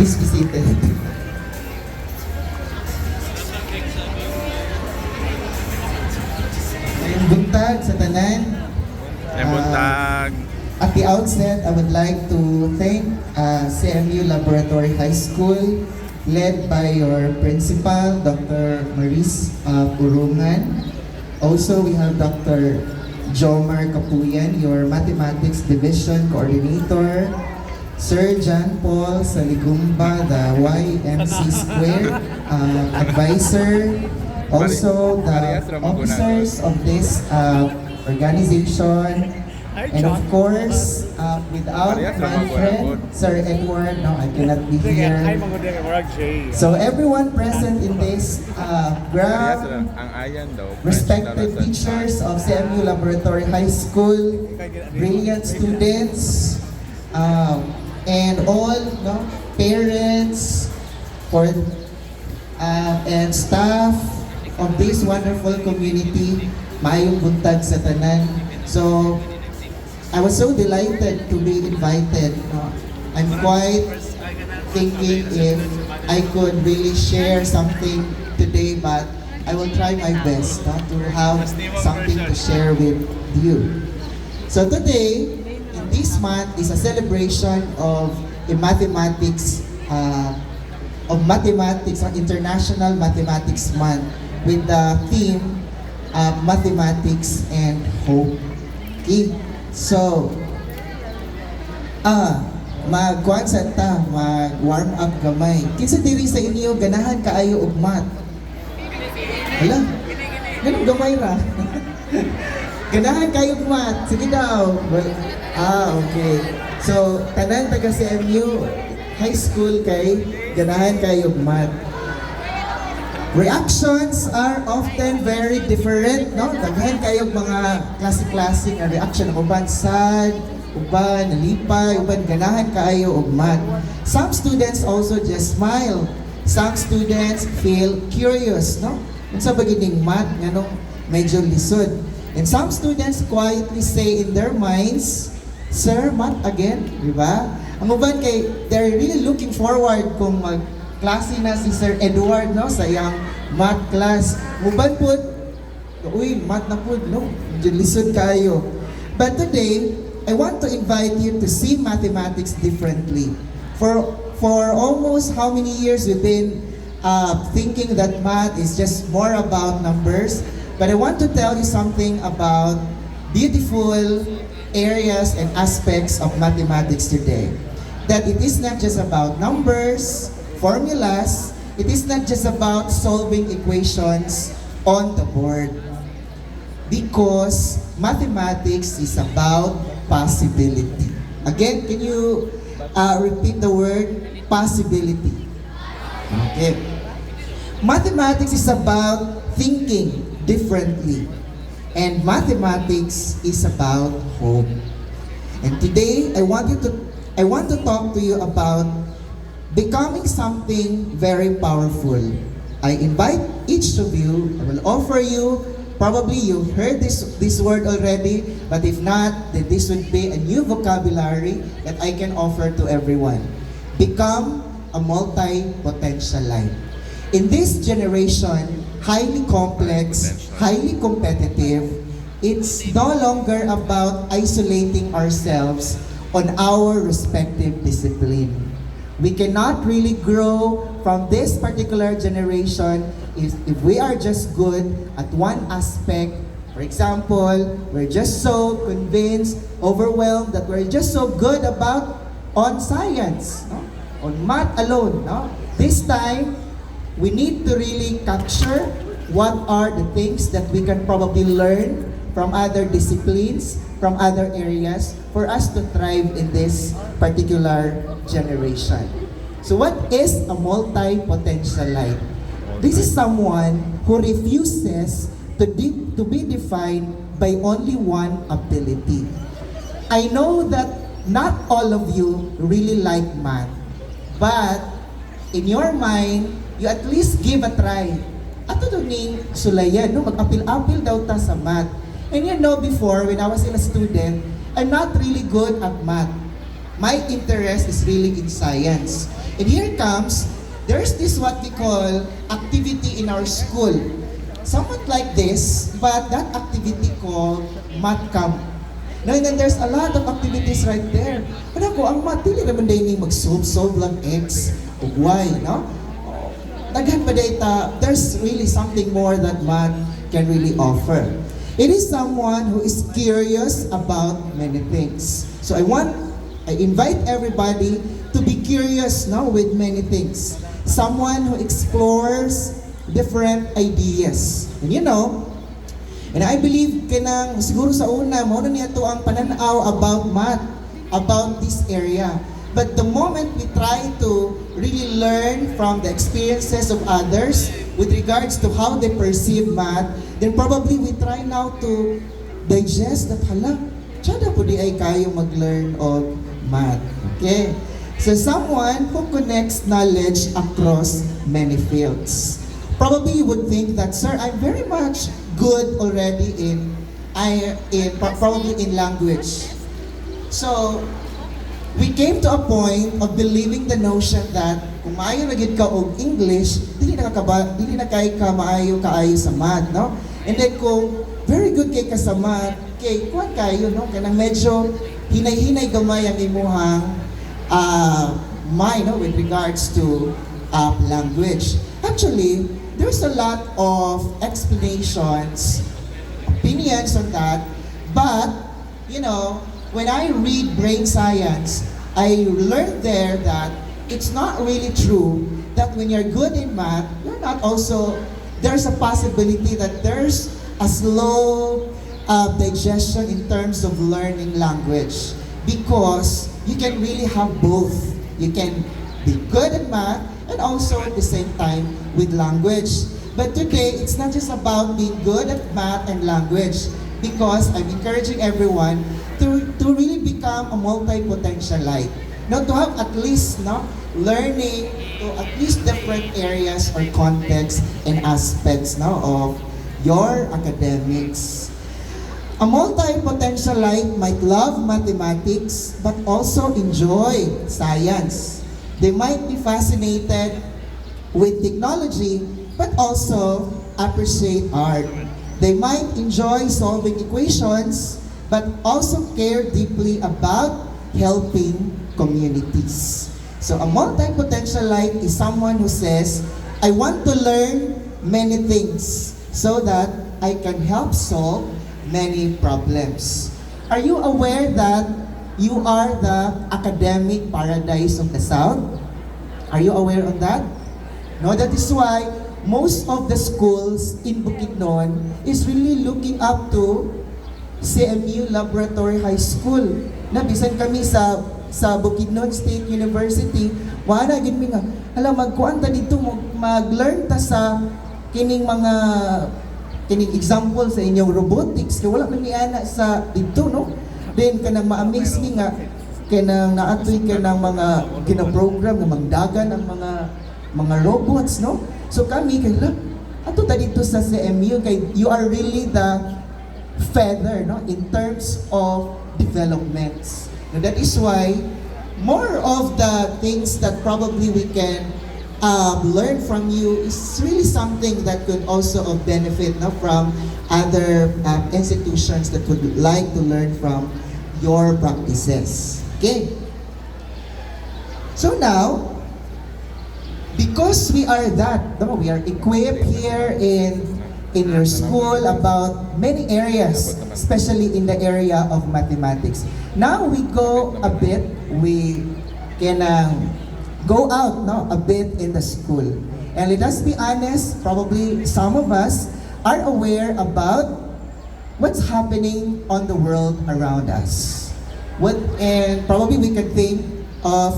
Please be seated. Ayun, buntag sa tanan. Buntag. At the outset, I would like to thank CMU Laboratory High School, led by your principal, Dr. Maris Urungan. Also, we have Dr. Jomar Kapuyan, your Mathematics Division Coordinator. Sir John Paul Saligumba, the YMC Square Advisor. Also, the officers of this organization. And of course, without my friend, Sir Edward, no, I cannot be here. So everyone present in this ground, respected teachers of CMU Laboratory High School, brilliant students, and all parents and staff of this wonderful community, maayong buntag sa tanan. So, I was so delighted to be invited. I'm quite thinking if I could really share something today, but I will try my best to have something to share with you. So today, in this month, is a celebration of mathematics, International Mathematics Month, with the theme Mathematics and Hope. Okay. So, mag-warm up gamay. Kinsa diri sa inyo ganahan kaayo og math? Hala. Ganun gamay ra. Ganahan kayo og math. Sige daw. Okay. So, tanan taga CMU High School kay ganahan kayo og math. Reactions are often very different, no? Daghan kayo mga klase-klase nga reaction. Uban sad, uban nalipay, uban ganahan kayo og math. Some students also just smile. Some students feel curious, no? Unsa ba gining math nganong medyo lisod. And some students quietly say in their minds, "Sir, math again?" Di ba? Ang uban kay they're really looking forward kung klase na si Sir Edward, no, sa iyang math class. Muban po, uy, math na po, no, lisod kayo. But today, I want to invite you to see mathematics differently. For almost how many years we've been thinking that math is just more about numbers, but I want to tell you something about beautiful areas and aspects of mathematics today. That it is not just about numbers, formulas, it is not just about solving equations on the board. Because mathematics is about possibility. Again, can you repeat the word possibility? Okay. Mathematics is about thinking differently. And mathematics is about hope. And today, I want to talk to you about becoming something very powerful. I invite each of you, I will offer you, probably you've heard this word already, but if not, then this would be a new vocabulary that I can offer to everyone. Become a multi-potentialite. In this generation, highly complex, highly competitive, it's no longer about isolating ourselves on our respective discipline. We cannot really grow from this particular generation if we are just good at one aspect. For example, we're just so convinced, overwhelmed that we're just so good on science, no? On math alone. No? This time, we need to really capture what are the things that we can probably learn from other disciplines, from other areas, for us to thrive in this particular generation. So what is a multi-potentialite? This is someone who refuses to be defined by only one ability. I know that not all of you really like math, but in your mind, you at least give a try. Ato to ning sulayan, no? Mag-apil-apil daw ta sa math. And you know, before, when I was a student, I'm not really good at math. my interest is really in science. And here comes, there's this what we call activity in our school. Somewhat like this, but that activity called math camp. Now, and then there's a lot of activities right there. Ano ko, ang math, dili naman din mag-solve lang X o Y, no? Daghan pa data, there's really something more that math can really offer. It is someone who is curious about many things. So I invite everybody to be curious now with many things. Someone who explores different ideas. And you know, and I believe kanang siguro sa una, muna niya to ang pananaw about math, about this area. But the moment we try to really learn from the experiences of others with regards to how they perceive math, then probably we try now to digest that, hala, tsada po di ay kayo mag-learn of math. Okay? So someone who connects knowledge across many fields. Probably you would think that, sir, I'm very much good already probably in language. So, we came to a point of believing the notion that kung maayo na gid ka og English, dili na kay ka maayo kaayo sa math, no? And then kung very good kay ka sa math, kay kuan kayo, no? Kanang medyo hinay-hinay gamay ang imuhang mind, no, with regards to language. Actually, there's a lot of explanations, opinions on that, but you know, when I read brain science, I learned there that it's not really true that when you're good in math, you're not also, there's a possibility that there's a slow digestion in terms of learning language. Because you can really have both. You can be good at math and also at the same time with language. But today, it's not just about being good at math and language, because I'm encouraging everyone to really become a multi-potentialite. Now, to have at least learning to at least different areas or contexts and aspects of your academics. A multi-potentialite might love mathematics but also enjoy science. They might be fascinated with technology but also appreciate art. They might enjoy solving equations but also care deeply about helping communities. So a multi-potentialite is someone who says, I want to learn many things so that I can help solve many problems. Are you aware that you are the academic paradise of the South? Are you aware of that? No, that is why most of the schools in Bukidnon is really looking up to CMU Laboratory High School. Na bisan kami sa Bukidnon State University, wala gid mi nga hala magkuan ta dito mag-learn ta sa kining example sa inyong robotics kay wala man ni ana sa dito, no? Then kanang ma-amaze mi nga kanang naatoy kanang mga gina-program nga magdagan ang mga robots, no? So kami kay ato ta dito sa CMU kay you are really the feather, no, in terms of developments. And that is why more of the things that probably we can learn from you is really something that could also benefit from other institutions that would like to learn from your practices. Okay? So now, because we are we are equipped here in your school about many areas, especially in the area of mathematics. Now we can go out a bit in the school. And let us be honest, probably some of us are aware about what's happening on the world around us. And probably we can think of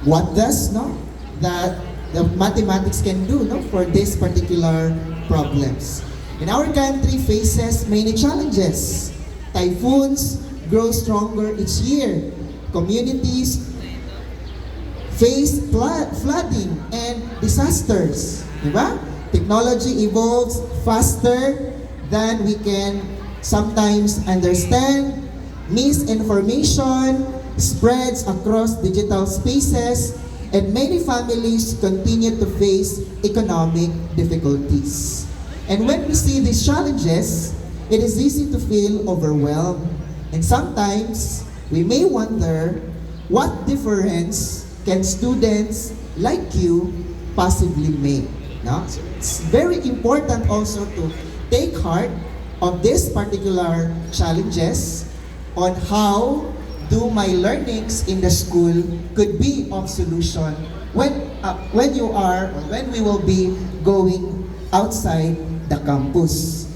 what does that the mathematics can do for this particular problems. And our country faces many challenges. Typhoons grow stronger each year. Communities face flooding and disasters. Diba? Technology evolves faster than we can sometimes understand. Misinformation spreads across digital spaces, and many families continue to face economic difficulties. And when we see these challenges, it is easy to feel overwhelmed. And sometimes we may wonder, what difference can students like you possibly make? No? So it's very important also to take heart of these particular challenges on how do my learnings in the school could be of solution when you are or when we will be going outside the campus.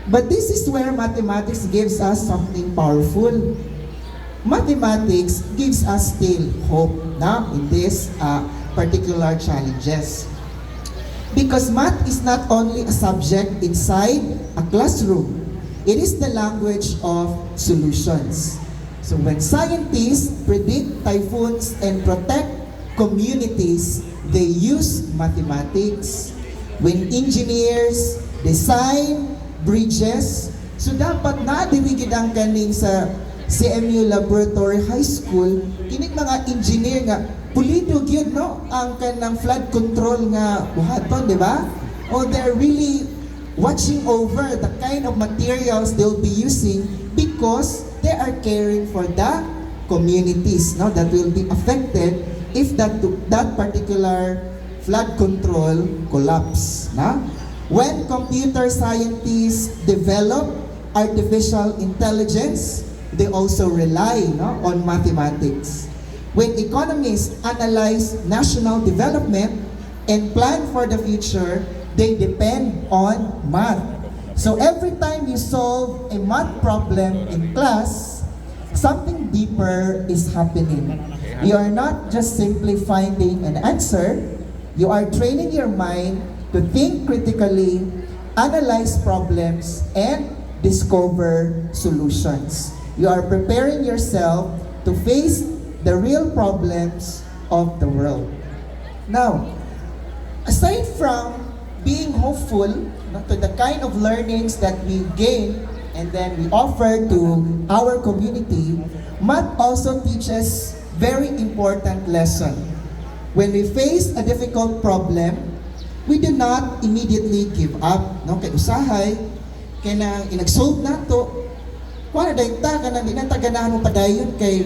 But this is where mathematics gives us something powerful. Mathematics gives us still hope now in these particular challenges. Because math is not only a subject inside a classroom, it is the language of solutions. So when scientists predict typhoons and protect communities, they use mathematics. When engineers design bridges, so dapat nadirigid ang kaning sa CMU Laboratory High School, kining mga engineer nga pulido gyud no ang kanang flood control nga buhaton, di ba? Oh, they're really watching over the kind of materials they'll be using because they are caring for the communities no that will be affected if that particular flood control collapse, na? When computer scientists develop artificial intelligence, they also rely on mathematics. When economists analyze national development and plan for the future, they depend on math. So every time you solve a math problem in class, something deeper is happening. You are not just simply finding an answer, you are training your mind to think critically, analyze problems, and discover solutions. You are preparing yourself to face the real problems of the world. Now, aside from being hopeful to the kind of learnings that we gain and then we offer to our community, math also teaches very important lesson. When we face a difficult problem, we do not immediately give up. No? Kay usahay, kay nang inag-solve na to, wala dahil ta, kanang di na taganahan mo padayon kay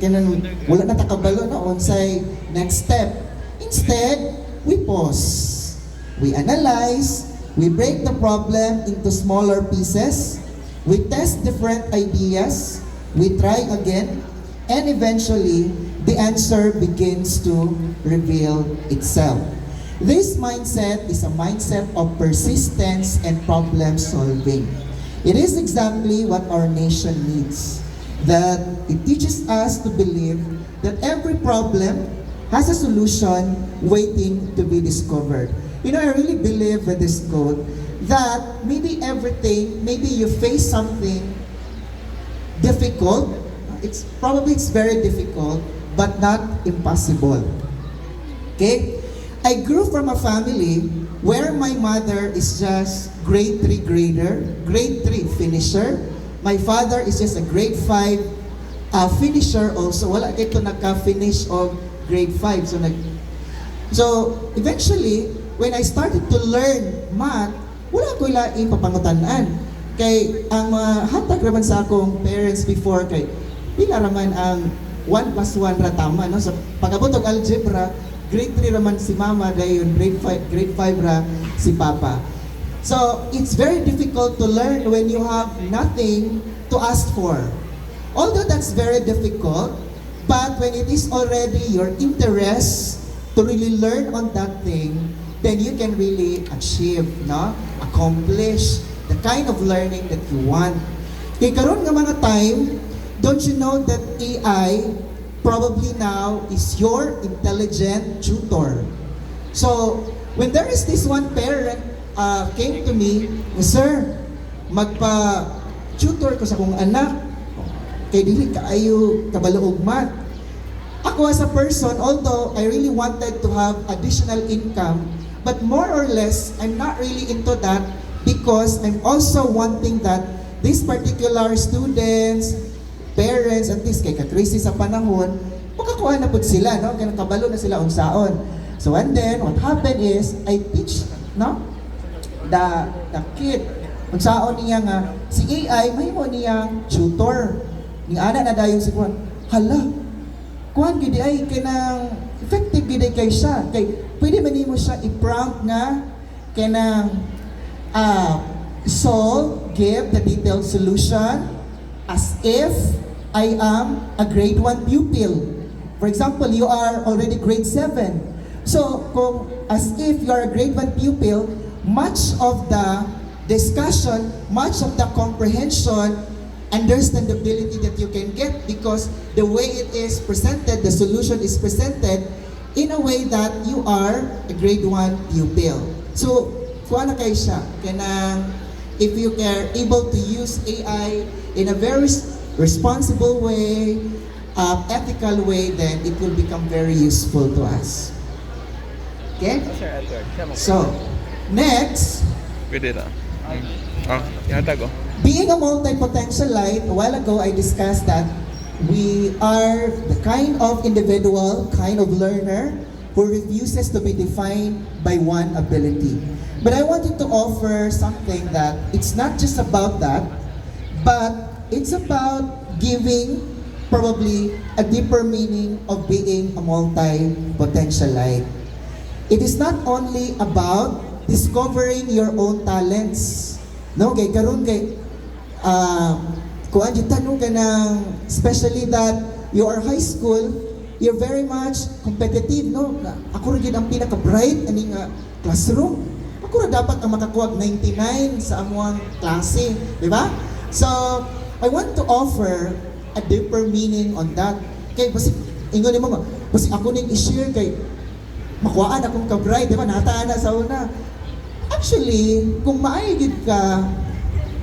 kanang wala na takabalo no, on say next step. Instead, we pause. We analyze, we break the problem into smaller pieces, we test different ideas, we try again, and eventually, the answer begins to reveal itself. This mindset is a mindset of persistence and problem solving. It is exactly what our nation needs. That it teaches us to believe that every problem has a solution waiting to be discovered. You know, I really believe with this quote that maybe maybe you face something difficult. It's very difficult, but not impossible. Okay? I grew from a family where my mother is just grade 3 finisher. My father is just a grade 5 finisher also. Wala kito naka-finish of grade 5. So eventually, when I started to learn math, wala ko ilaing papangutan-an. Kay ang hatag raman sa akong parents before kay pila raman ang 1 plus 1 ra tama no. So pagabot og algebra, grade 3 raman si mama dayon, grade 5 ra si papa. So it's very difficult to learn when you have nothing to ask for. Although that's very difficult, but when it is already your interest to really learn on that thing, then you can really achieve, no? Accomplish the kind of learning that you want. Kaya karon nga mga time, don't you know that AI probably now is your intelligent tutor? So, when there is this one parent came to me, "Sir, magpa-tutor ko sa kong anak, kay dili kaayo kabalo og math." Ako as a person, although I really wanted to have additional income, but more or less, I'm not really into that because I'm also wanting that these particular students parents, at least kay ka-crazy sa panahon, makakuha na po sila, no? Kaya nakabalo na sila unsaon. So and then, what happened is, I teach, no? The kid, unsaon niya nga, si AI, may mo niyang tutor. Ni ana na dayon si Kuan, hala, Kuan gidi ay kanang effective gidi kay siya. Kay pwede man nimo siya i-prompt nga kanang solve, give the detailed solution as if I am a grade 1 pupil. For example, you are already grade 7. So, kung as if you are a grade 1 pupil, much of the discussion, much of the comprehension, understandability that you can get because the way it is presented, the solution is presented in a way that you are a grade 1 pupil. So, kung ano kayo siya, kanang if you are able to use AI in a very responsible way, ethical way, then it will become very useful to us. Okay? So, next, Pwede na. Oh, yata ko. being a multi-potentialite, a while ago I discussed that we are the kind of individual, kind of learner who refuses to be defined by one ability. But I wanted to offer something that it's not just about that, but it's about giving probably a deeper meaning of being a multi-potentialite. It is not only about discovering your own talents. No, kay karon kay kung ang tanong ka ng, especially that you are high school, you're very much competitive, no? Ako rin ang pinaka-bright aning classroom. Ako rin dapat ang makakuha 99 sa amuang klase, di ba? So, I want to offer a deeper meaning on that. Kay basi ingon mo, basi ako ning i-share kay makuhaan akong ka-bright, di ba? Nataan na sa una. Actually, kung maayagid ka,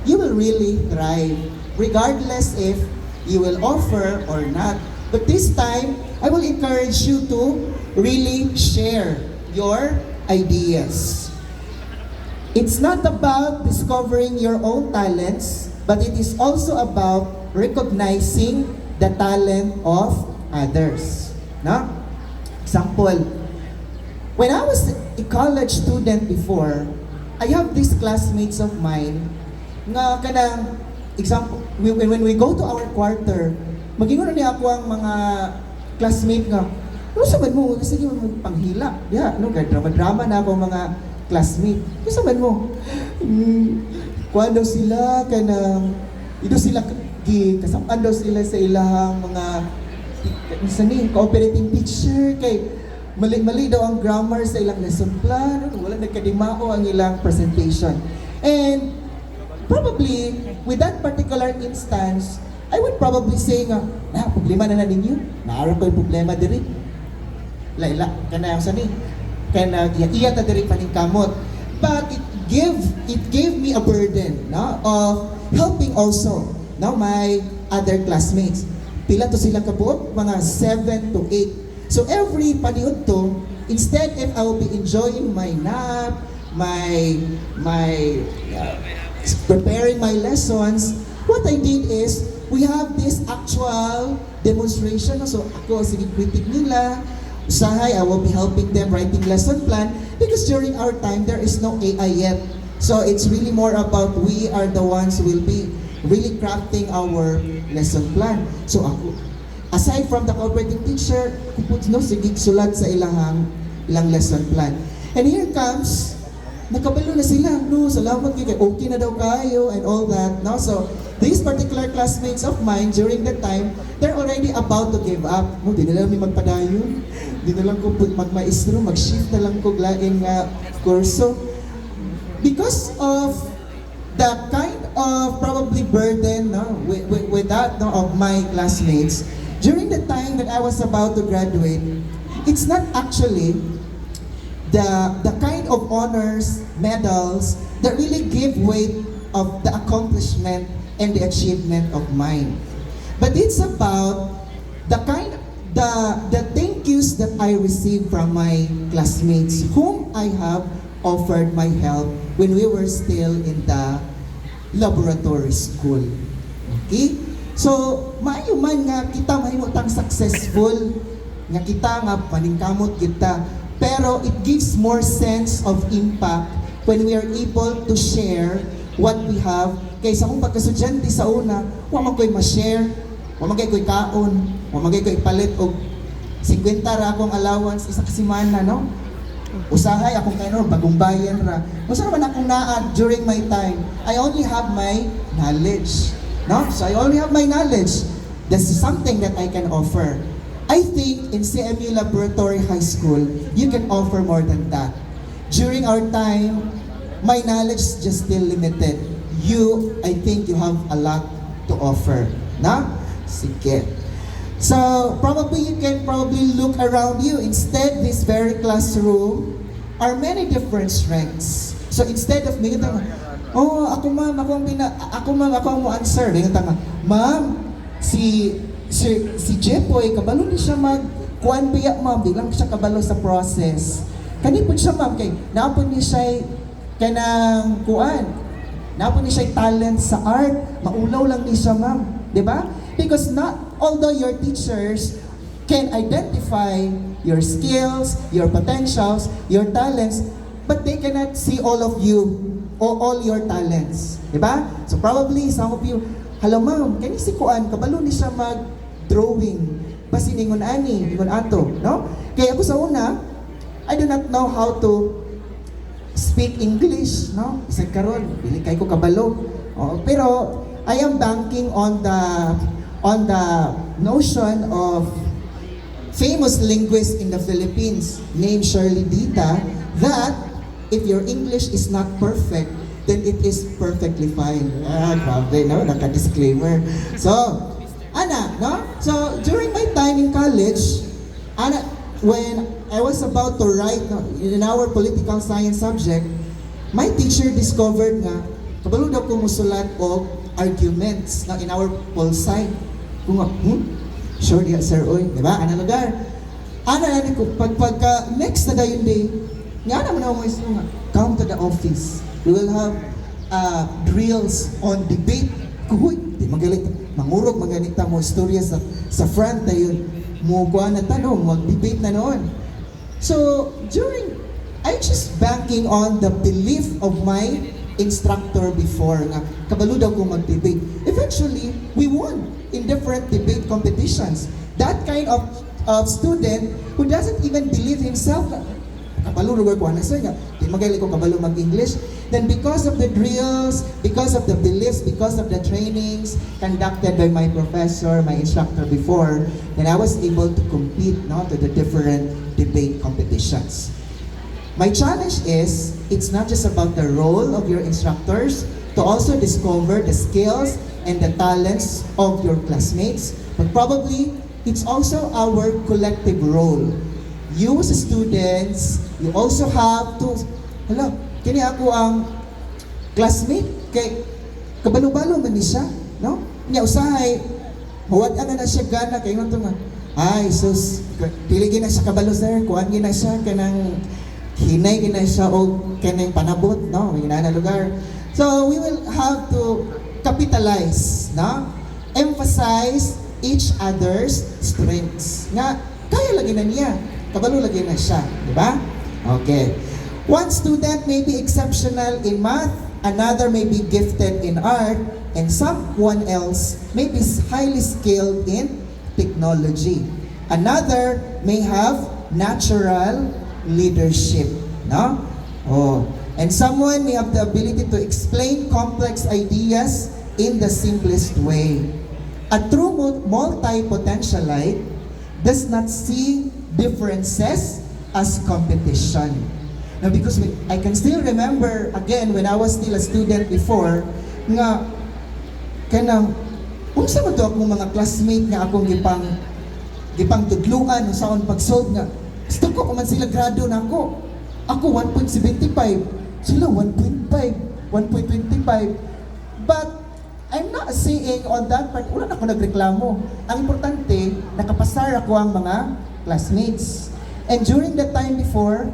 you will really thrive, regardless if you will offer or not. But this time, I will encourage you to really share your ideas. It's not about discovering your own talents, but it is also about recognizing the talent of others. No? Example, when I was a college student before, I have these classmates of mine nga kanang example when we go to our quarter, magingon niya ako ang mga classmate nga, ano sa man mo kasi mo panghila ya no ga drama na ako mga classmate ano sa man mo kuan daw sila kanang ito sila kasapan daw sila sa ilahang mga isa ni cooperating teacher kay mali daw ang grammar sa ilang lesson plan, wala nagkadimao ang ilang presentation. And probably, with that particular instance, I would probably say nga, problema na ninyo, naaraw ko yung problema diri. Laila, kana yung sani, kana iya ta diri paningkamot. But it gave me a burden, no, of helping also, no, my other classmates. Pila to sila kabuok, mga 7 to 8. So every paniud to, instead if I will be enjoying my nap, my preparing my lessons, what I did is, we have this actual demonstration. So ako, critic nila, usahay, I will be helping them writing lesson plan because during our time, there is no AI yet. So it's really more about we are the ones who will be really crafting our lesson plan. So ako, aside from the cooperating teacher, kupot no, sige sulat sa ilang lesson plan. And here comes, nakabalo na sila, no, salamat kay okay na daw kayo and all that, no? So, these particular classmates of mine, during that time, they're already about to give up. No, di na lang may magpadayon, di na lang ko magmaestro, mag-shift na lang ko laing kurso. Because of the kind of probably burden, no, with that, no, of my classmates, during the time that I was about to graduate, it's not actually the kind of honors, medals that really give weight of the accomplishment and the achievement of mine. But it's about the thank yous that I received from my classmates whom I have offered my help when we were still in the laboratory school. Okay? So, maayo man nga kita mahimo tang successful, nga kita nga paningkamot kita, pero it gives more sense of impact when we are able to share what we have. Kaysa kung pagkasudyante sa una, wa man ko'y ma-share, wa man ko'y kaon, wa man ko'y palit og 50 ra akong allowance isa ka semana, no? Usahay akong kayo, bagong bayan ra. Usa man akong naa during my time. I only have my knowledge. No? So I only have my knowledge. This is something that I can offer. I think in CMU Laboratory High School, you can offer more than that. During our time, my knowledge is just still limited. You, I think you have a lot to offer. Na? Sige. So, probably you can look around you. Instead, this very classroom are many different strengths. So, instead of me, oh, ako ma'am, ako ang mo answer. Ma'am, si Jepoy, kabalo ni siya kuan biya ma'am, biglang siya kabalo sa process. Kani po siya ma'am, kay naapon ni siya kanang kuan. Naapon ni siya talent sa art, maulaw lang ni siya ma'am. Diba? Because although your teachers can identify your skills, your potentials, your talents, but they cannot see all of you or all your talents. Diba? So probably some of you, hello ma'am, kani si kuan, kabalo ni siya mag-drawing. Basi ningon ani, ningon ato, no? Kaya ako sa una, I do not know how to speak English, no? Isa karon, dili kay ko kabalo. Oh, pero I am banking on the notion of famous linguist in the Philippines named Shirley Dita that if your English is not perfect, then it is perfectly fine. Grabe, no? Naka-disclaimer. So, Ana, no? So, during my time in college, Ana, when I was about to write in our political science subject, my teacher discovered nga, kabalo daw ko musulat og arguments na in our pol sci. Kung nga, sure diya sir, oy, di ba? Ano lugar? Ana ko, pagka next na dayon day, nga naman ako nga, come to the office. We will have drills on debate. Kuhoy, di magalit, mangurog, maganita mo istorya sa front na yun. Mukuha na tanong, mag-debate na noon. So, I just banking on the belief of my instructor before nga kabalo daw ko mag-debate. Eventually, we won in different debate competitions. That kind of student who doesn't even believe himself na kabalo lugar ko na nga, di magaling ko kabalo mag-English. Then because of the drills, because of the beliefs, because of the trainings conducted by my professor, my instructor before, then I was able to compete to the different debate competitions. My challenge is, it's not just about the role of your instructors to also discover the skills and the talents of your classmates, but probably it's also our collective role. You as students, you also have to, kini ako ang classmate, kay kabalo-balo man ni siya, no? Niya usahay, mawad na siya gana, kay nga nga, ay sus, pili gina siya kabalo sir, kuhan gina siya, kanang hinay gina siya o kanang panabot, no? May na lugar. So we will have to capitalize, no? Emphasize each other's strengths. Nga, kaya lagi na niya, kabalo lagi na siya, di ba? Okay. One student may be exceptional in math, another may be gifted in art, and someone else may be highly skilled in technology. Another may have natural leadership, no? Oh, and someone may have the ability to explain complex ideas in the simplest way. A true multi-potentialite does not see differences as competition. Now, because I can still remember, again, when I was still a student before, nga, kanang, unsa man to akong mga classmate nga akong gipang tudluan sa on pag-solve nga, gusto ko man sila grado na ako. Ako 1.75, sila 1.5, 1.25. But I'm not saying on that part, wala na ako nagreklamo. Ang importante, nakapasar ako ang mga classmates. And during that time before,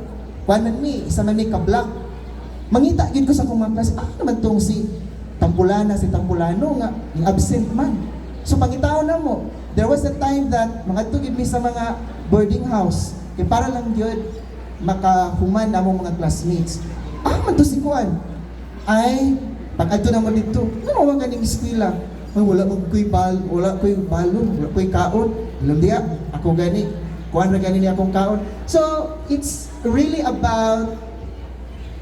one man me, isa man me ka-block. Mangita yun ko sa akong mga class, naman tong si Tampulana, si Tampulano nga, yung absent man. So pangitaon na mo, there was a time that mga tugid mi sa mga boarding house, kay para lang yun makahuman na mo mga classmates. Man to si Kuan. Ay, pag ato naman dito, ano mga ganing eskwela? Ay, wala ko'y balon, wala ko'y kaon. Alam diya, ako gani. Kuan na gani niya akong kaon. So, it's really about,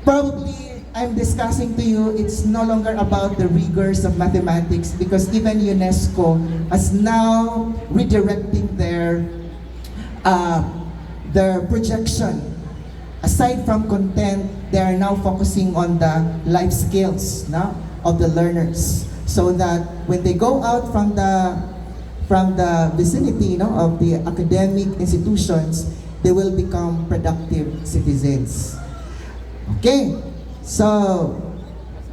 probably, I'm discussing to you, it's no longer about the rigors of mathematics because even UNESCO is now redirecting their projection. Aside from content, they are now focusing on the life skills of the learners, so that when they go out from the vicinity of the academic institutions, they will become productive citizens. Okay, so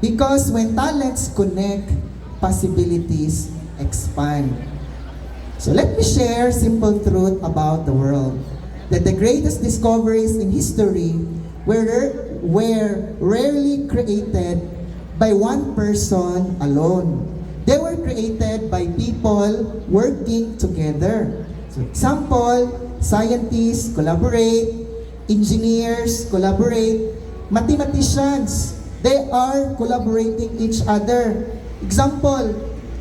because when talents connect, possibilities expand. So let me share simple truth about the world. That the greatest discoveries in history were rarely created by one person alone. They were created by people working together. So example, scientists collaborate, engineers collaborate, mathematicians, they are collaborating each other. Example,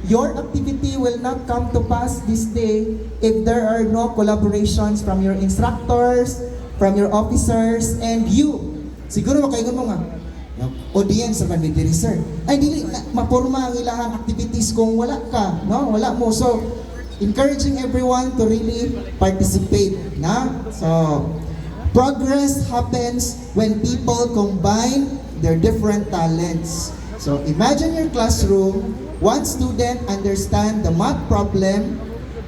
your activity will not come to pass this day if there are no collaborations from your instructors, from your officers, and you. Siguro makaingon mo nga, audience sa bandiri, sir. Ay, dili, mapurma ang ilahang activities kung wala ka, no? Wala mo. So, encouraging everyone to really participate, na? So, progress happens when people combine their different talents. So, imagine your classroom. One student understands the math problem,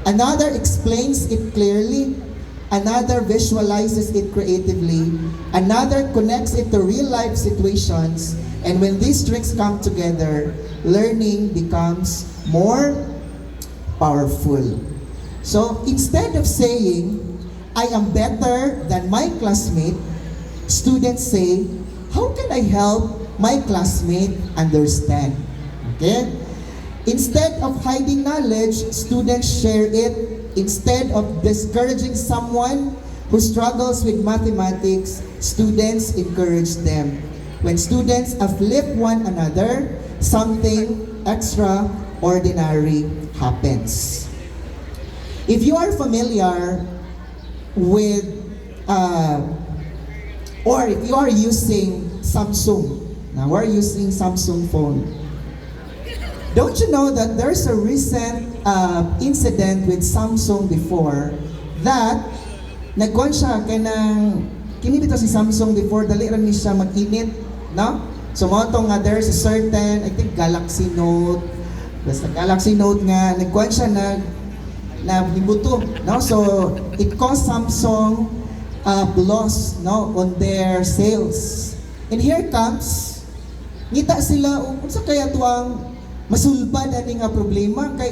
another explains it clearly, another visualizes it creatively, another connects it to real-life situations, and when these strengths come together, learning becomes more powerful. So instead of saying, I am better than my classmate, students say, how can I help my classmate understand? Okay? Instead of hiding knowledge, students share it. Instead of discouraging someone who struggles with mathematics, students encourage them. When students uplift one another, something extraordinary happens. If you are familiar with, or if you are using Samsung, now we're using Samsung phone. Don't you know that there's a recent incident with Samsung before that nagkuhan siya kini dito si Samsung before dali ra ni siya mag-init, no? So mo to nga there's a certain, I think Galaxy Note, basta Galaxy Note nga nagkuhan siya na hibuto, no? So it caused Samsung loss, no, on their sales. And here comes ngita sila unsa kaya tuang masulbad ani nga problema kay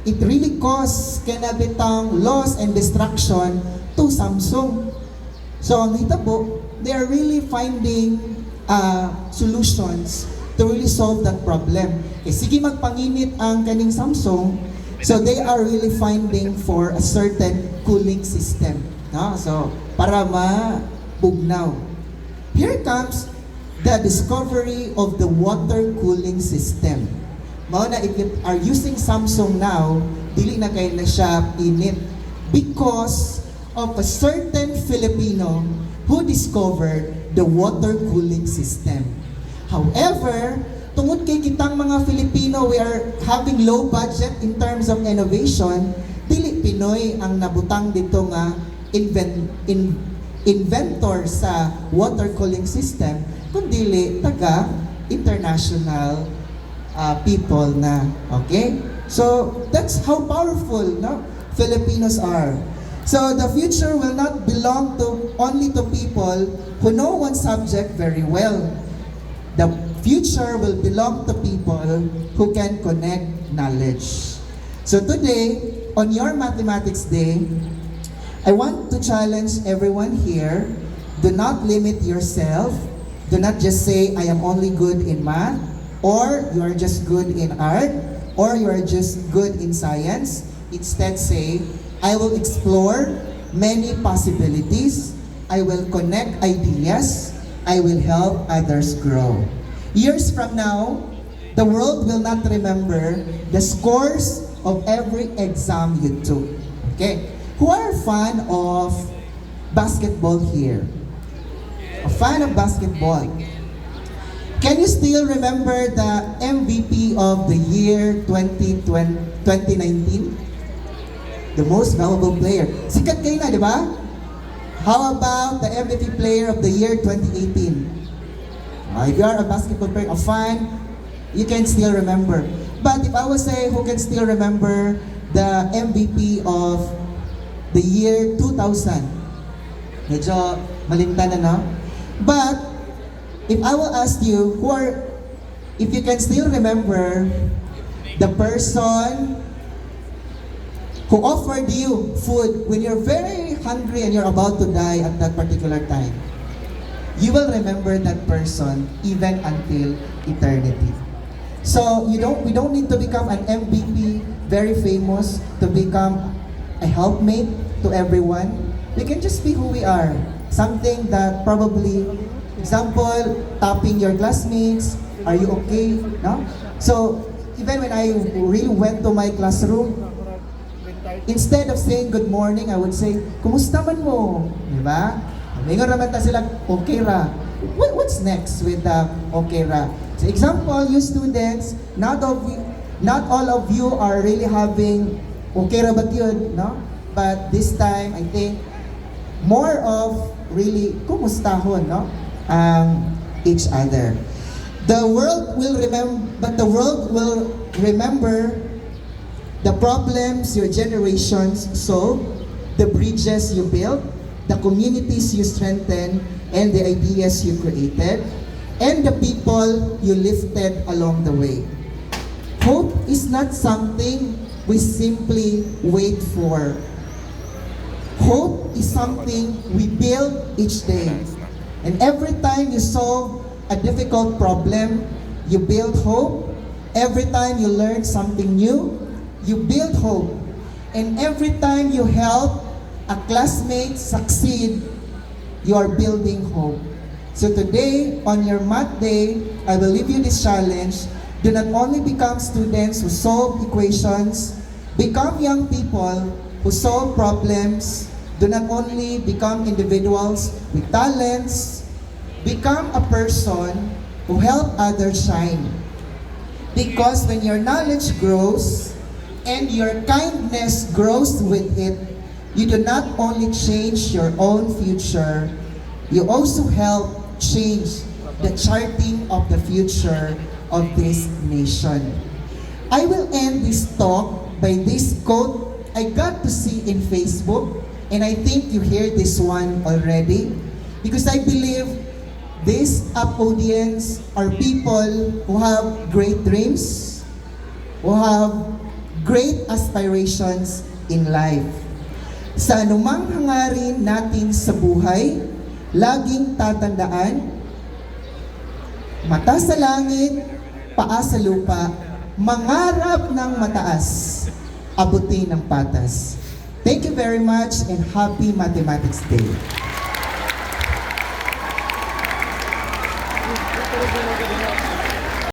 it really caused kanabitang loss and destruction to Samsung. So ang hitabo, they are really finding solutions to really solve that problem. Eh, sige magpanginit ang kaning Samsung, so they are really finding for a certain cooling system. No? So para mabugnaw. Here comes the discovery of the water cooling system. Mao na if you are using Samsung now, dili na kay na siya init because of a certain Filipino who discovered the water cooling system. However, tungod kay kitang mga Filipino, we are having low budget in terms of innovation, dili Pinoy ang nabutang dito nga inventor sa water cooling system, kundi taga international people na, okay? So that's how powerful, no, Filipinos are. So the future will not belong to only to people who know one subject very well. The future will belong to people who can connect knowledge. So today, on your mathematics day, I want to challenge everyone here, do not limit yourself. Do not just say, I am only good in math, or you are just good in art, or you are just good in science. Instead say, I will explore many possibilities. I will connect ideas. I will help others grow. Years from now, the world will not remember the scores of every exam you took. Okay? Who are fan of basketball here? A fan of basketball. Can you still remember the MVP of the year 2019? The most valuable player. Sikat kayo na, di ba? How about the MVP player of the year 2018? If you are a basketball player, a fan, you can still remember. But if I would say who can still remember the MVP of the year 2000, medyo malimtan na, no? But if I will ask you, if you can still remember the person who offered you food when you're very hungry and you're about to die at that particular time, you will remember that person even until eternity. So we don't need to become an MVP, very famous, to become a helpmate to everyone. We can just be who we are. Something that probably, example, tapping your classmates, are you okay? No? So even when I really went to my classroom, instead of saying good morning, I would say, kumusta man mo? Diba? Mingon naman ta sila, okay ra. What's next with the okay ra? So example, you students, not all of you are really having okay ra ba yun, no? But this time, I think, more of really kumustahon, no? Each other. The world will remember the problems your generations solved, the bridges you built, the communities you strengthened, and the ideas you created, and the people you lifted along the way. Hope is not something we simply wait for. Hope is something we build each day. And every time you solve a difficult problem, you build hope. Every time you learn something new, you build hope. And every time you help a classmate succeed, you are building hope. So today, on your math day, I will leave you this challenge. Do not only become students who solve equations, become young people who solve problems. Do not only become individuals with talents, become a person who help others shine. Because when your knowledge grows and your kindness grows with it, you do not only change your own future, you also help change the charting of the future of this nation. I will end this talk by this quote I got to see in Facebook, and I think you hear this one already, because I believe this audience are people who have great dreams, who have great aspirations in life. Sa anumang hangarin natin sa buhay, laging tatandaan, mata sa langit, paa sa lupa, mangarap ng mataas, abutin ng patas. Thank you very much and happy Mathematics Day.